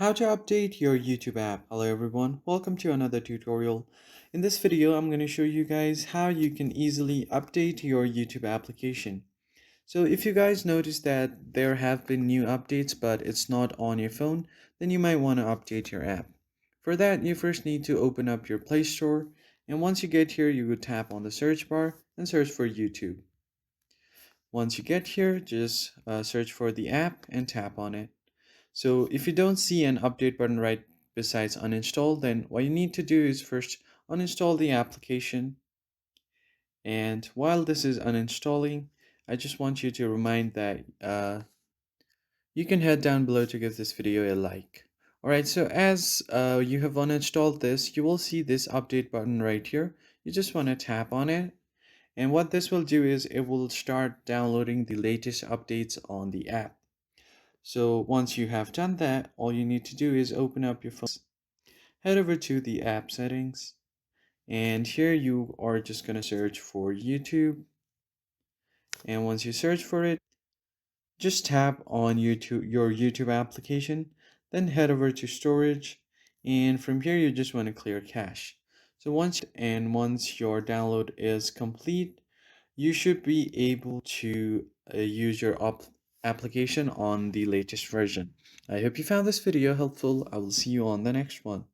How to update your YouTube app. Hello everyone, welcome to another tutorial. In this video, I'm going to show you guys how you can easily update your YouTube application. So if you guys notice that there have been new updates but it's not on your phone, then you might want to update your app. For that, you first need to open up your Play Store, and once you get here, you would tap on the search bar and search for YouTube. Once you get here, just search for the app and tap on it. So if you don't see an update button right besides uninstall, then what you need to do is first uninstall the application. And while this is uninstalling, I just want you to remind that you can head down below to give this video a like. Alright, so as you have uninstalled this, you will see this update button right here. You just want to tap on it. And what this will do is it will start downloading the latest updates on the app. So once you have done that, all you need to do is open up your phone, head over to the app settings, and here you are just going to search for YouTube. And once you search for it, just tap on your YouTube application, then head over to storage, and from here you just want to clear cache. So once your download is complete, you should be able to use your application on the latest version. I hope you found this video helpful. I will see you on the next one.